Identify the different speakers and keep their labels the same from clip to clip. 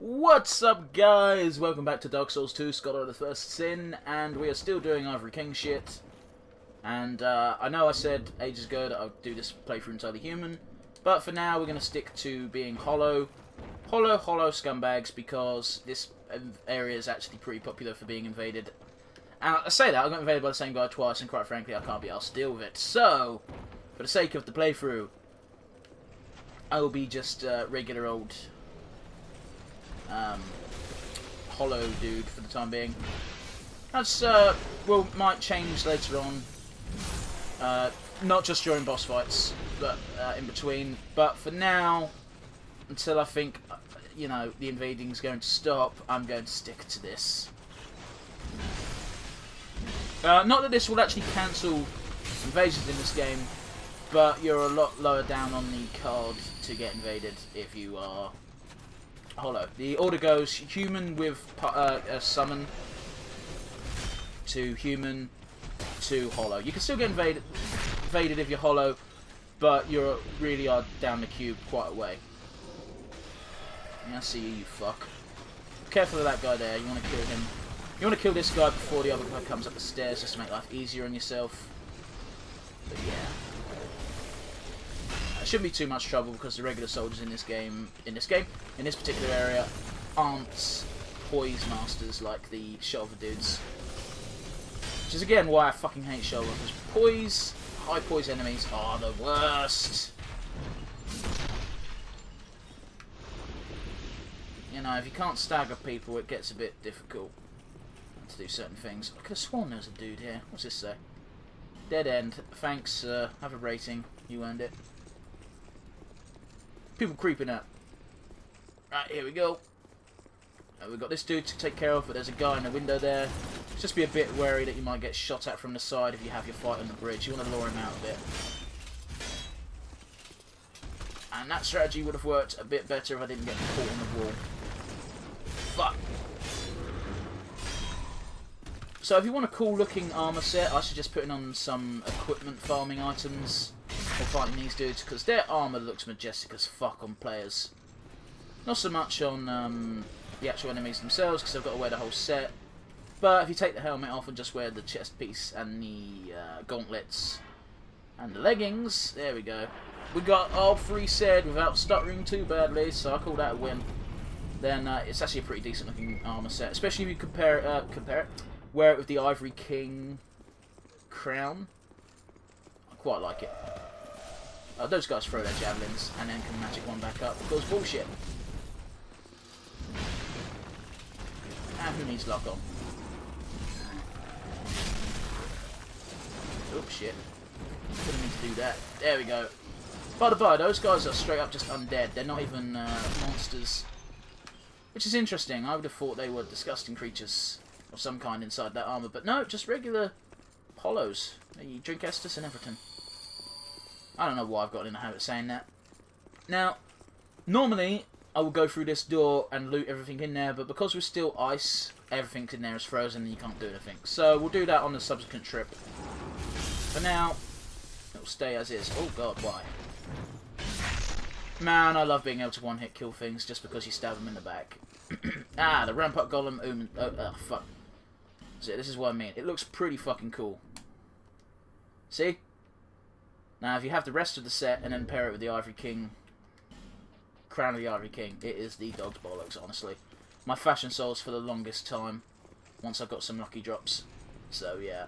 Speaker 1: What's up, guys? Welcome back to Dark Souls 2, Scholar of the First Sin, and we are still doing Ivory King shit. And I know I said ages ago that I'll do this playthrough entirely human, but for now we're going to stick to being hollow scumbags, because this area is actually pretty popular for being invaded. And I say that, I got invaded by the same guy twice, and quite frankly I can't be arsed to deal with it. So, for the sake of the playthrough, I will be just regular old hollow dude for the time being. That's might change later on, not just during boss fights, but in between. But for now, until I think the invading's going to stop, I'm going to stick to this. Not that this will actually cancel invasions in this game, but you're a lot lower down on the card to get invaded if you are hollow. The order goes human with summon to human to hollow. You can still get invaded if you're hollow, but you really are down the cube quite a way. Yeah, I see you, you fuck. Careful of that guy there. You want to kill him. You want to kill this guy before the other guy comes up the stairs, just to make life easier on yourself. But yeah. It shouldn't be too much trouble because the regular soldiers in this particular area, aren't poise masters like the shoulder dudes. Which is again why I fucking hate shoulder, because high poise enemies are the worst. You know, if you can't stagger people, it gets a bit difficult to do certain things. I could have sworn there's a dude here. What's this say? Dead end. Thanks, have a rating. You earned it. People creeping up. Right, here we go. We've got this dude to take care of, but there's a guy in the window there. Just be a bit wary that you might get shot at from the side if you have your fight on the bridge. You want to lure him out a bit. And that strategy would have worked a bit better if I didn't get caught on the wall. Fuck. So if you want a cool looking armor set, I suggest putting on some equipment farming items for fighting these dudes, because their armor looks majestic as fuck on players. Not so much on the actual enemies themselves, because they've got to wear the whole set. But if you take the helmet off and just wear the chest piece and the gauntlets and the leggings, there we go. We got all three said without stuttering too badly, so I call that a win. Then it's actually a pretty decent looking armor set, especially if you wear it with the Ivory King crown. I quite like it. Those guys throw their javelins and then can magic one back up, because bullshit. And who needs lock on? Oh shit. Didn't mean to do that. There we go. By the by, those guys are straight up just undead. They're not even monsters. Which is interesting. I would have thought they were disgusting creatures of some kind inside that armor. But no, just regular hollows. You drink Estus and everything. I don't know why I've got in the habit of saying that. Now, normally I will go through this door and loot everything in there, but because we're still ice, everything in there is frozen and you can't do anything. So we'll do that on the subsequent trip. For now, it'll stay as is. Oh god, why? Man, I love being able to one-hit kill things just because you stab them in the back. Ah, the Rampart Golem. Oh, fuck. So this is what I mean. It looks pretty fucking cool. See? Now, if you have the rest of the set and then pair it with the Ivory King, Crown of the Ivory King, it is the dog's bollocks, honestly. My fashion souls for the longest time, once I've got some lucky drops. So, yeah.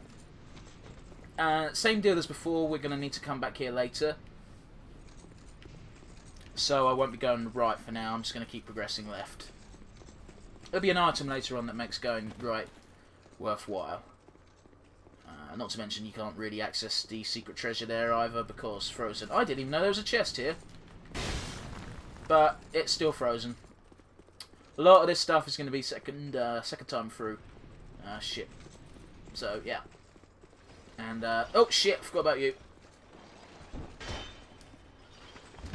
Speaker 1: Same deal as before, we're going to need to come back here later. So I won't be going right for now, I'm just going to keep progressing left. There'll be an item later on that makes going right worthwhile. Not to mention you can't really access the secret treasure there either because frozen. I didn't even know there was a chest here. But it's still frozen. A lot of this stuff is going to be second time through. Shit. So, yeah. And, oh shit, forgot about you.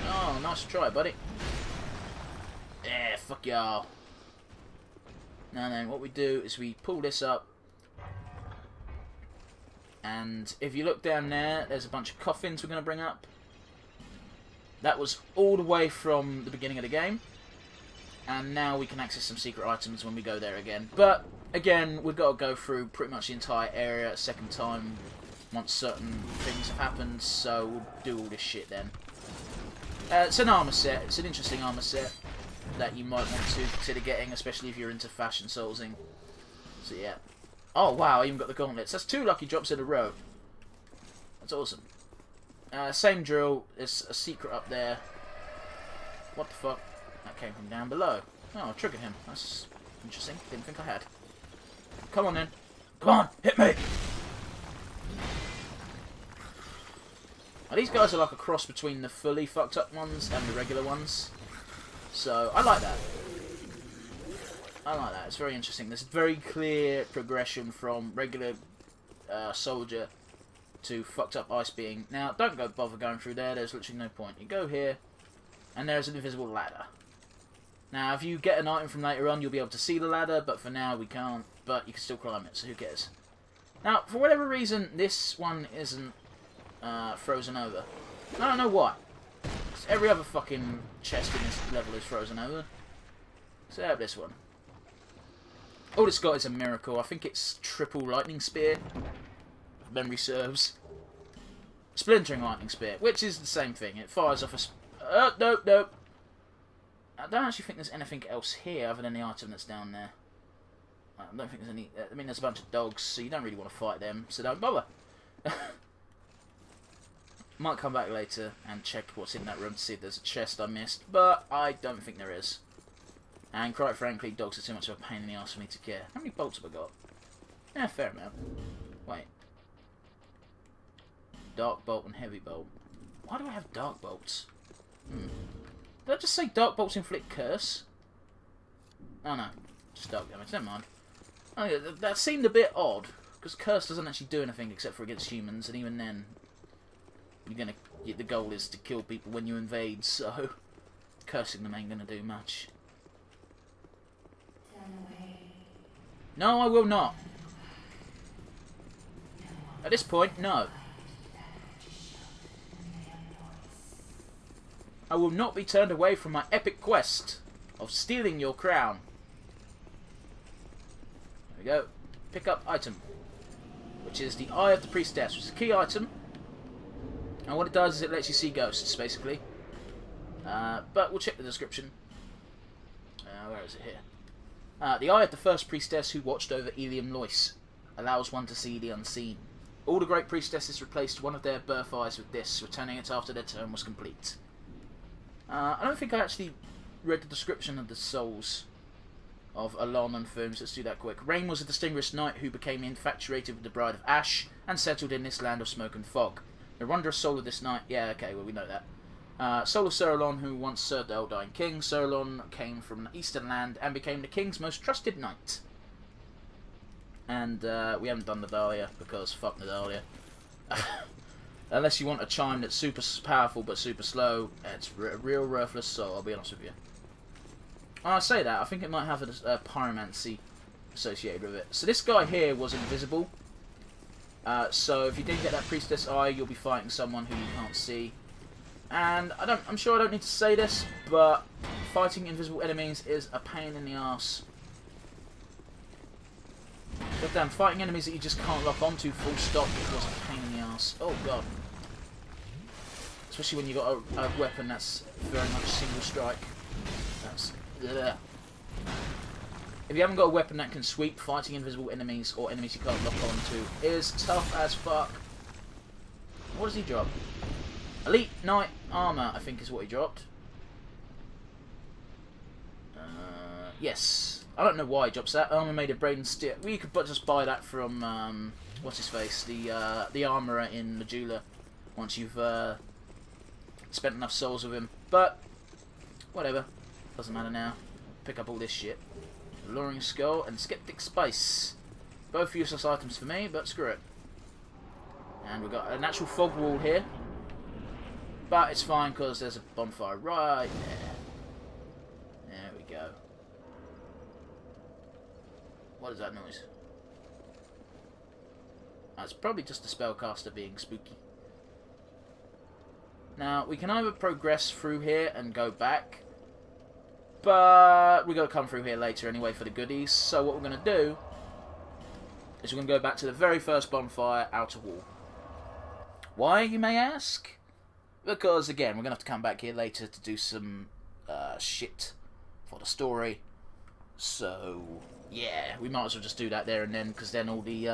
Speaker 1: Oh, nice try, buddy. Yeah, fuck y'all. Now then, what we do is we pull this up. And if you look down there, there's a bunch of coffins we're going to bring up. That was all the way from the beginning of the game. And now we can access some secret items when we go there again. But, again, we've got to go through pretty much the entire area a second time once certain things have happened, so we'll do all this shit then. It's an armor set. It's an interesting armor set that you might want to consider getting, especially if you're into fashion soulsing. So, yeah. Oh, wow, I even got the gauntlets. That's 2 lucky drops in a row. That's awesome. Same drill. There's a secret up there. What the fuck? That came from down below. Oh, I triggered him. That's interesting. Didn't think I had. Come on then. Come on, hit me! Now, these guys are like a cross between the fully fucked up ones and the regular ones. So, I like that. I like that. It's very interesting. There's a very clear progression from regular soldier to fucked up ice being. Now, don't bother going through there. There's literally no point. You go here, and there's an invisible ladder. Now, if you get an item from later on, you'll be able to see the ladder, but for now, we can't. But you can still climb it, so who cares? Now, for whatever reason, this one isn't frozen over. I don't know why. Every other fucking chest in this level is frozen over. Except this one. All it's got is a miracle. I think it's triple lightning spear, if memory serves. Splintering lightning spear, which is the same thing. It fires off a... nope. I don't actually think there's anything else here other than the item that's down there. I don't think there's any... I mean, there's a bunch of dogs, so you don't really want to fight them, so don't bother. Might come back later and check what's in that room to see if there's a chest I missed, but I don't think there is. And quite frankly, dogs are too much of a pain in the arse for me to care. How many bolts have I got? Yeah, fair amount. Wait. Dark bolt and heavy bolt. Why do I have dark bolts? Did I just say dark bolts inflict curse? Oh no, just dark damage, never mind. Oh yeah, that seemed a bit odd, because curse doesn't actually do anything except for against humans, and even then, the goal is to kill people when you invade, so cursing them ain't gonna do much. No, I will not. At this point, no. I will not be turned away from my epic quest of stealing your crown. There we go. Pick up item, which is the Eye of the Priestess, which is a key item. And what it does is it lets you see ghosts, basically. But we'll check the description. Where is it here? The Eye of the First Priestess who watched over Ilium Lois allows one to see the unseen. All the great priestesses replaced one of their birth eyes with this, returning it after their term was complete. I don't think I actually read the description of the souls of Alon and Firms. Let's do that quick. Rain was a distinguished knight who became infatuated with the Bride of Ash and settled in this land of smoke and fog. The wondrous soul of this knight... Yeah, okay, well, we know that. Soul of Sir Alon, who once served the Eldying King. Sir Alon came from the Eastern Land and became the King's most trusted knight. And we haven't done Nadalia, because fuck Nadalia. Unless you want a chime that's super powerful but super slow, it's a real worthless soul, I'll be honest with you. I say that, I think it might have a pyromancy associated with it. So this guy here was invisible. So if you didn't get that priestess eye, you'll be fighting someone who you can't see. And I'm sure I don't need to say this, but fighting invisible enemies is a pain in the arse. Goddamn, fighting enemies that you just can't lock onto full stop was a pain in the arse. Oh god. Especially when you've got a weapon that's very much single strike. That's... Ugh. If you haven't got a weapon that can sweep, fighting invisible enemies or enemies you can't lock onto is tough as fuck. What does he drop? Elite Knight Armour, I think is what he dropped. Yes. I don't know why he drops that. Armour made of braden steel. Well, you could just buy that from, what's his face? The armourer in Majula. Once you've spent enough souls with him. But, whatever. Doesn't matter now. Pick up all this shit. Alluring Skull and Skeptic Spice. Both useless items for me, but screw it. And we've got an actual fog wall here. But it's fine because there's a bonfire right there. There we go. What is that noise? It's probably just a spellcaster being spooky. Now, we can either progress through here and go back. But we're going to come through here later anyway for the goodies. So what we're going to do is we're going to go back to the very first bonfire, outer wall. Why, you may ask? Because, again, we're going to have to come back here later to do some shit for the story. So, yeah, we might as well just do that there and then, because then all the,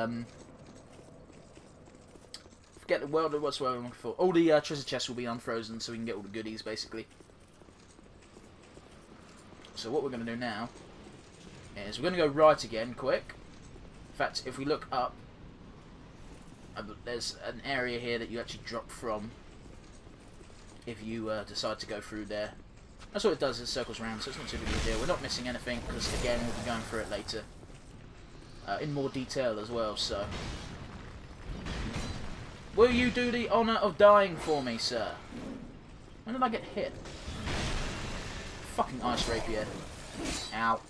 Speaker 1: forget the world, what's the word I'm looking for? All the treasure chests will be unfrozen, so we can get all the goodies, basically. So what we're going to do now is we're going to go right again, quick. In fact, if we look up, there's an area here that you actually drop from if you decide to go through there. That's what it does, it circles around, so it's not too big a deal. We're not missing anything, because again, we'll be going through it later. In more detail as well, so. Will you do the honour of dying for me, sir? When did I get hit? Fucking ice rapier. Ow.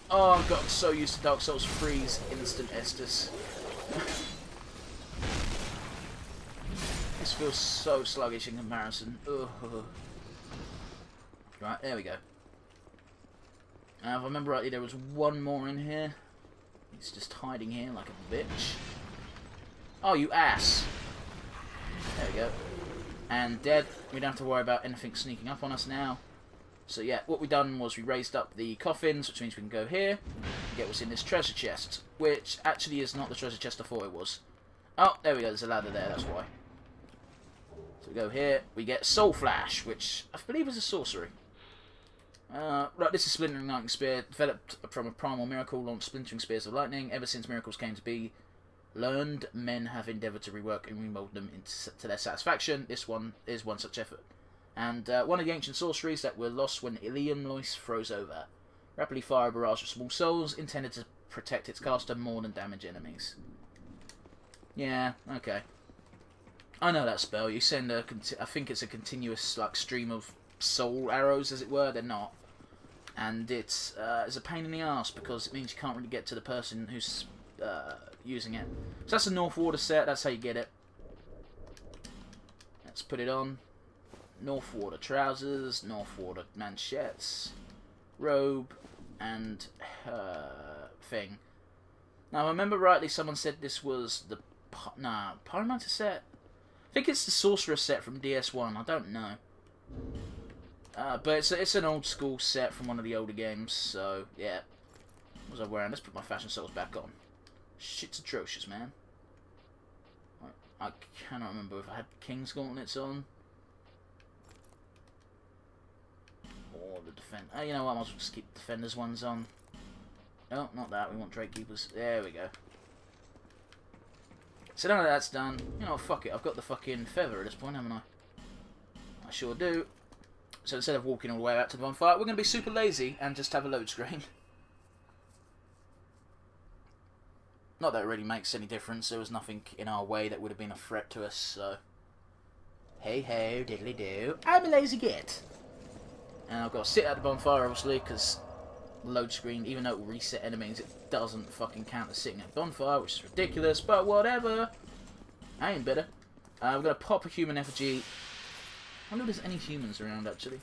Speaker 1: Oh, I've got so used to Dark Souls Freeze instant Estus. This feels so sluggish in comparison. Ugh. Right, there we go. Now, if I remember rightly, there was one more in here. He's just hiding here like a bitch. Oh, you ass! There we go. And dead. We don't have to worry about anything sneaking up on us now. So yeah, what we done was we raised up the coffins, which means we can go here and get what's in this treasure chest, which actually is not the treasure chest I thought it was. Oh, there we go, there's a ladder there, that's why. So we go here, we get Soul Flash, which I believe is a sorcery. Right, this is Splintering Lightning Spear, developed from a primal miracle launched splintering spears of lightning. Ever since miracles came to be learned, men have endeavoured to rework and remold them to their satisfaction. This one is one such effort. And one of the ancient sorceries that were lost when Ilium Lois froze over. Rapidly fire a barrage of small souls, intended to protect its caster more than damage enemies. Yeah, okay. I know that spell. You send a, I think it's a continuous like stream of soul arrows, as it were. They're not. And it's a pain in the ass, because it means you can't really get to the person who's using it. So that's a North Water set, that's how you get it. Let's put it on. North Water trousers, North Water manchettes, robe, and thing. Now, if I remember rightly, someone said this was the Pyromancer set. I think it's the Sorcerer set from DS1. I don't know, but it's an old school set from one of the older games. So yeah, what was I wearing? Let's put my fashion souls back on. Shit's atrocious, man. I cannot remember if I had King's Gauntlets on. Or the defend. Oh, you know what? I might as well just keep Defenders ones on. No, not that. We want Drake Keepers. There we go. So now that that's done, you know, fuck it. I've got the fucking feather at this point, haven't I? I sure do. So instead of walking all the way out to the bonfire, we're going to be super lazy and just have a load screen. Not that it really makes any difference. There was nothing in our way that would have been a threat to us, so. Hey ho, diddly do. I'm a lazy git. And I've got to sit at the bonfire, obviously, because load screen, even though it will reset enemies, it doesn't fucking count as sitting at the bonfire, which is ridiculous, but whatever. I ain't better. We're going to pop a human effigy. I wonder if there's any humans around, actually.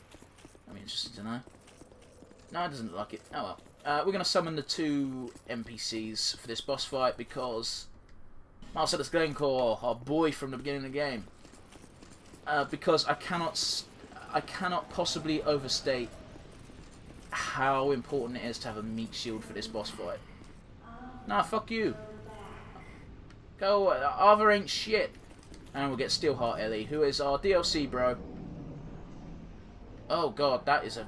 Speaker 1: I'd be interested to know. No, it doesn't look like it. Oh well. We're going to summon the 2 NPCs for this boss fight, because Marcellus Glencore, our boy from the beginning of the game. Because I cannot possibly overstate how important it is to have a meat shield for this boss fight. Nah, fuck you. Go, Arthur ain't shit. And we'll get Steelheart Ellie, who is our DLC bro. Oh god, that is a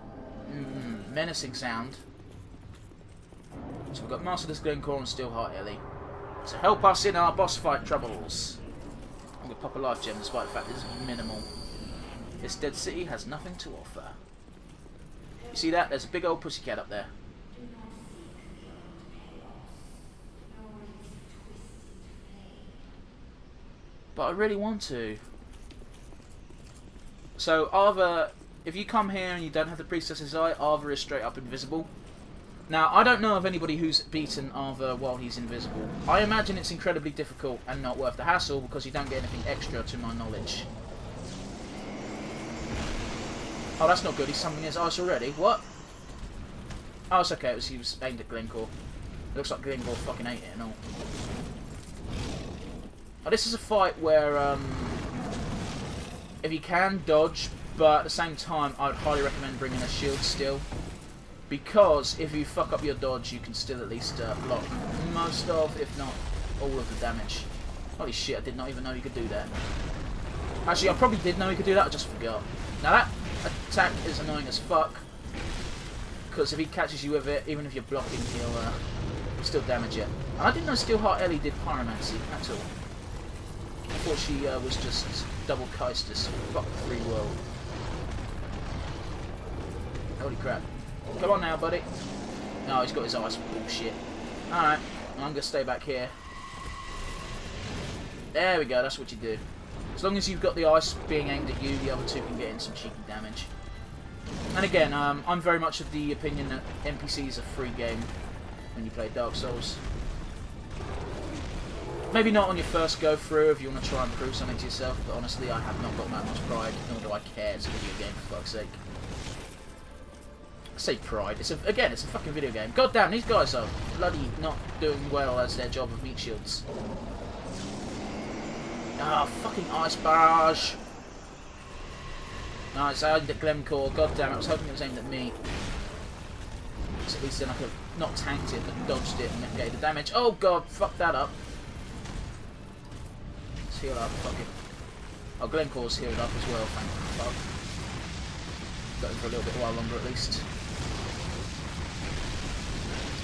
Speaker 1: menacing sound. So we've got Marcellus Glencore and Steelheart Ellie to help us in our boss fight troubles. I'm going to pop a life gem despite the fact this is minimal. This dead city has nothing to offer. You see that? There's a big old pussycat up there. But I really want to. So, Arthur, if you come here and you don't have the Priestess's Eye, Arthur is straight up invisible. Now, I don't know of anybody who's beaten Arthur while he's invisible. I imagine it's incredibly difficult and not worth the hassle, because you don't get anything extra to my knowledge. Oh, that's not good. He's summoning his ice already. What? Oh, it's okay. He was aimed at Glencore. It looks like Glencore fucking ate it and all. Oh, this is a fight where, if you can, dodge, but at the same time, I would highly recommend bringing a shield still. Because if you fuck up your dodge, you can still at least block most of, if not all of the damage. Holy shit, I did not even know you could do that. Actually, I probably did know you could do that, I just forgot. Now that attack is annoying as fuck. Because if he catches you with it, even if you're blocking, he'll still damage you. And I didn't know Steelheart Ellie did Pyromancy at all. I thought she was just double Kaistus. Fuck the free world. Holy crap. Come on now, buddy. No, he's got his ice. Bullshit. Alright, I'm going to stay back here. There we go, that's what you do. As long as you've got the ice being aimed at you, the other two can get in some cheeky damage. And again, I'm very much of the opinion that NPC is a free game when you play Dark Souls. Maybe not on your first go through if you want to try and prove something to yourself, but honestly I have not got that much pride, nor do I care. It's a video game, for fuck's sake. I say pride, again, it's a fucking video game. God damn, these guys are bloody not doing well as their job of meat shields. Ah, oh, fucking ice barrage. Nice, I aimed at Glencore. God damn it, I was hoping it was aimed at me. So at least then I could have not tanked it, but dodged it and mitigated the damage. Oh god, fuck that up. Let's heal up, fuck it. Oh, Glencore's healed up as well, thank fuck. Got him for a little bit while longer at least.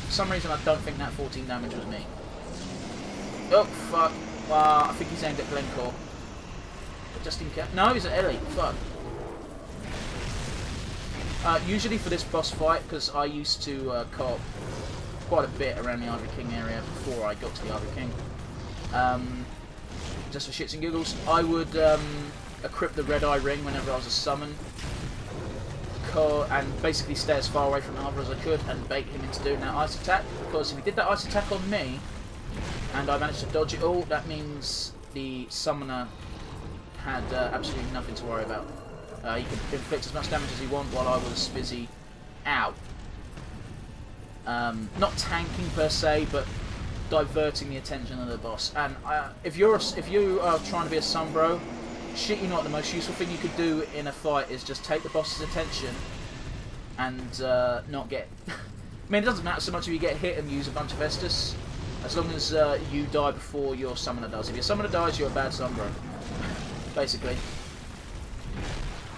Speaker 1: For some reason I don't think that 14 damage was me. Oh, fuck. I think he's aimed at Glencore. But just in case. No, he's at Ellie. Fuck. Usually for this boss fight, because I used to co-op quite a bit around the Ivory King area before I got to the Ivory King. Just for shits and giggles, I would equip the Red Eye Ring whenever I was a summon. And basically stay as far away from the other as I could and bait him into doing that ice attack. Because if he did that ice attack on me, and I managed to dodge it all, that means the summoner had absolutely nothing to worry about. He could inflict as much damage as he wanted while I was busy out. Not tanking per se, but diverting the attention of the boss. And if you are trying to be a Sunbro, shit you not, the most useful thing you could do in a fight is just take the boss's attention and not get... I mean, it doesn't matter so much if you get hit and use a bunch of Estus, as long as you die before your summoner does. If your summoner dies, you're a bad Sunbro. Basically.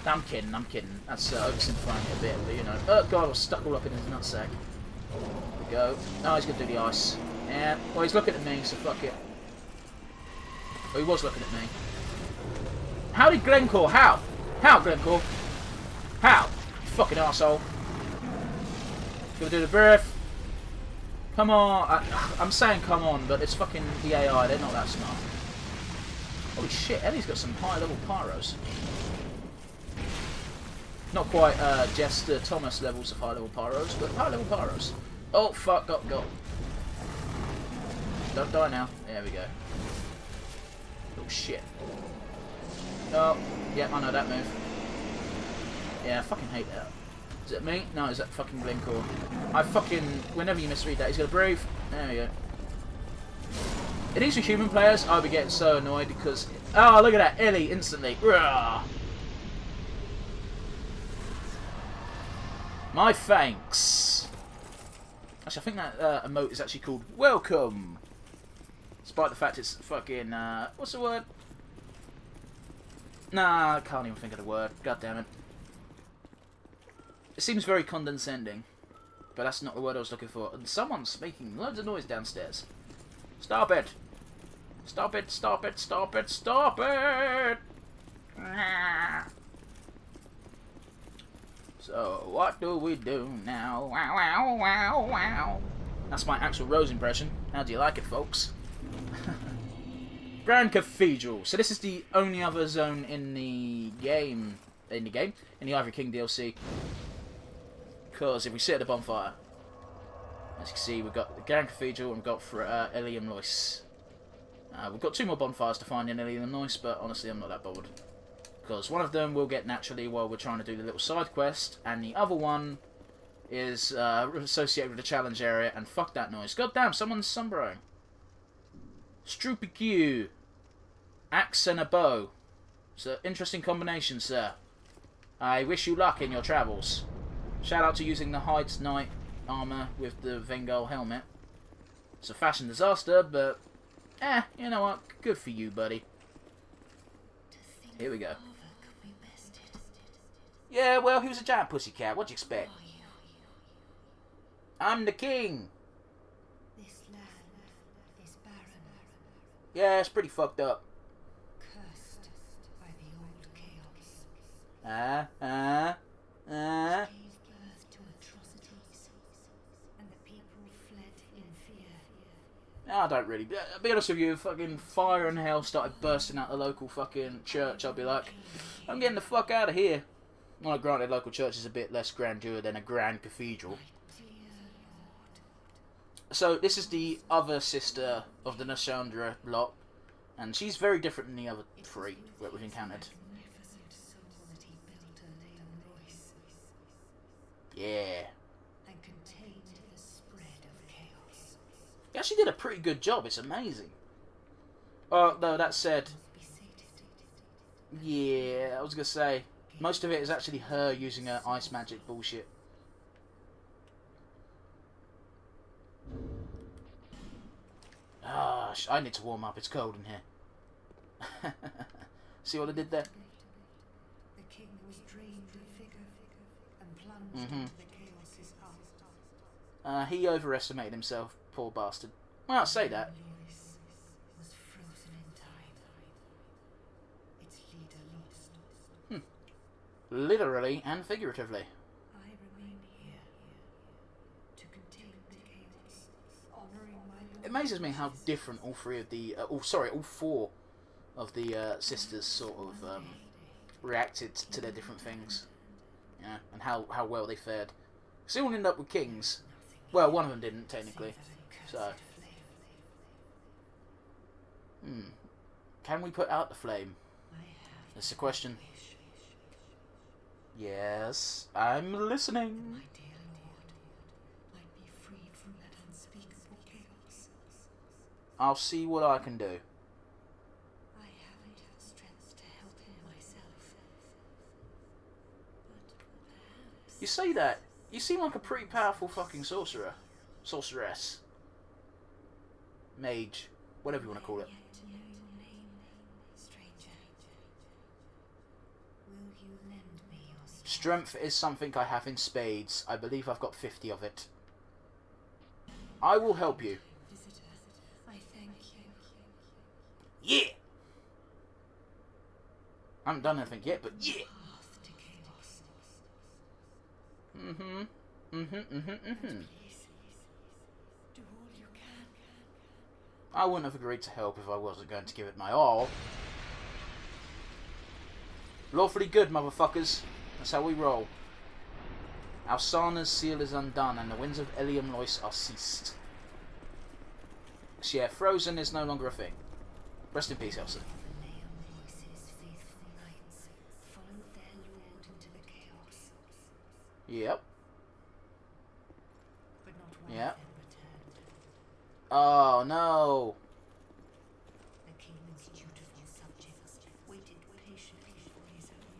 Speaker 1: I'm kidding, I'm kidding. That's oversimplifying it a bit, but you know. Oh god, I was stuck all up in his nutsack. There we go. Oh, he's going to do the ice. Yeah, well, he's looking at me, so fuck it. Oh, he was looking at me. How did Glencore? How? How, Glencore? How? You fucking arsehole. Gonna do the breath. Come on. I'm saying come on, but it's fucking the AI. They're not that smart. Holy shit, Ellie's got some high-level pyros. Not quite Jester Thomas levels of high-level pyros, but high-level pyros. Oh, fuck, got. Don't die now. There we go. Oh, shit. Oh, yeah, I know that move. Yeah, I fucking hate that. Is it me? No, is that fucking Glencore? Whenever you misread that, he's gonna breathe. There we go. If these were human players, I'd be getting so annoyed because... Oh, look at that, Ellie, instantly. Rah! My thanks. Actually, I think that emote is actually called Welcome. Despite the fact it's fucking... what's the word? Nah, I can't even think of the word. God damn it. It seems very condescending. But that's not the word I was looking for. And someone's making loads of noise downstairs. Stop it! Stop it, stop it, stop it, stop it! So, what do we do now? Wow, wow, wow, wow. That's my actual Rose impression. How do you like it, folks? Grand Cathedral. So this is the only other zone in the game. In the Ivory King DLC. Because if we sit at the bonfire, as you can see, we've got the Grand Cathedral and we've got Ilium Lois. We've got 2 more bonfires to find in Ilium Lois, but honestly, I'm not that bothered. Because one of them we'll get naturally while we're trying to do the little side quest, and the other one is associated with the challenge area, and fuck that noise. God damn, someone's sunburrowing. Stroopy Q. Axe and a bow. It's an interesting combination, sir. I wish you luck in your travels. Shout out to using the Hyde's Knight armour with the Vengal helmet. It's a fashion disaster, but you know what? Good for you, buddy. Here we go. Yeah, well, he was a giant pussycat. What'd you expect? I'm the king.
Speaker 2: This land is barren.
Speaker 1: Yeah, it's pretty fucked up.
Speaker 2: Cursed by the old chaos. Gave birth to atrocities, and the people fled in fear.
Speaker 1: I don't really. I'll be honest with you, if fucking fire and hell started bursting out the local fucking church, I'd be like, I'm getting the fuck out of here. Well, granted, local church is a bit less grandeur than a grand cathedral. So, this is the other sister of the Nashandra lot, and she's very different than the other three that we've encountered. Yeah.
Speaker 2: And contained the spread of chaos.
Speaker 1: He actually did a pretty good job, it's amazing. Oh, though, that said, yeah, I was gonna say, most of it is actually her using her ice magic bullshit. Ah, I need to warm up. It's cold in here. See what I did there?
Speaker 2: The king was drained of vigor and plunged into the chaos's heart.
Speaker 1: He overestimated himself, poor bastard. Well, I'll say that.
Speaker 2: Lewis was frozen in time. Its leader lost.
Speaker 1: Literally and figuratively.
Speaker 2: I remain here to contain the chaos, honoring my lord.
Speaker 1: It amazes me how different all three of the, all four of the sisters sort of reacted to their different things. Yeah, and how well they fared. Because they all ended up with kings. Well, one of them didn't, technically. So. Can we put out the flame? That's the question. Yes, I'm listening.
Speaker 2: My dear lord might be freed from that unspeakable chaos.
Speaker 1: I'll see what I can do.
Speaker 2: I haven't strength to help him myself. But perhaps
Speaker 1: You say that. You seem like a pretty powerful fucking sorcerer. Sorceress. Mage. Whatever you want to call it.
Speaker 2: yet to know your name, stranger. Will you lend me your strength?
Speaker 1: Strength is something I have in spades. I believe I've got 50 of it. I will help you.
Speaker 2: Visitor, I thank you.
Speaker 1: Yeah! I haven't done anything yet, but yeah!
Speaker 2: Path to chaos. Please, do all you can.
Speaker 1: I wouldn't have agreed to help if I wasn't going to give it my all. Lawfully good, motherfuckers. That's how we roll. Alsana's seal is undone, and the winds of Ilium Lois are ceased. So yeah, Frozen is no longer a thing. Rest in peace, Elsa.
Speaker 2: The Leon voices, faithful knights, followed their lord into the chaos,
Speaker 1: Yep.
Speaker 2: but not one
Speaker 1: Yep.
Speaker 2: of them returned.
Speaker 1: Oh, no.
Speaker 2: The king's dutiful subjects waited patiently for his own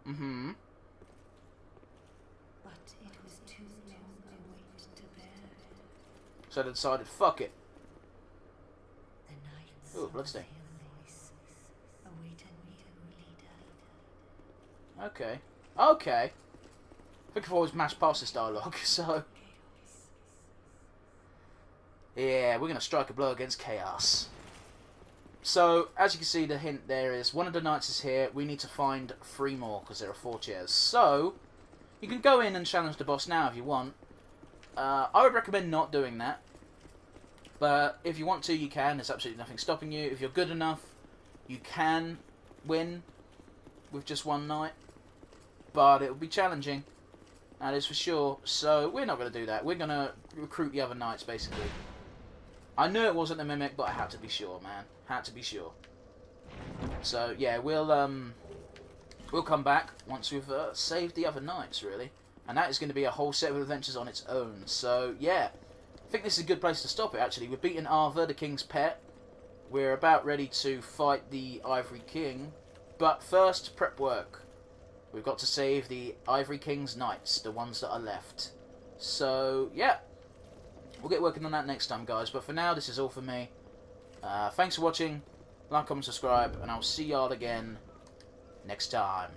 Speaker 2: coming. But it was too long a wait to bear.
Speaker 1: So they decided, fuck it.
Speaker 2: The knights
Speaker 1: Ooh,
Speaker 2: of
Speaker 1: bloodstain.
Speaker 2: Leon Lois await a new leader.
Speaker 1: Okay. Okay. I think I've always mashed past this dialogue, so...
Speaker 2: Chaos.
Speaker 1: Yeah, we're going to strike a blow against chaos. So, as you can see, the hint there is one of the knights is here. We need to find 3 more, because there are 4 chairs. So, you can go in and challenge the boss now if you want. I would recommend not doing that. But if you want to, you can. There's absolutely nothing stopping you. If you're good enough, you can win with just 1 knight. But it will be challenging. That is for sure. So, we're not going to do that. We're going to recruit the other knights, basically. I knew it wasn't a mimic, but I had to be sure, man. Had to be sure. So yeah, we'll come back once we've saved the other knights, really, and that is going to be a whole set of adventures on its own. So yeah, I think this is a good place to stop it. Actually, we've beaten Arthur, the King's pet. We're about ready to fight the Ivory King, but first prep work. We've got to save the Ivory King's knights, the ones that are left. So yeah, we'll get working on that next time, guys. But for now, this is all for me. Thanks for watching. Like, comment, subscribe, and I'll see y'all again next time.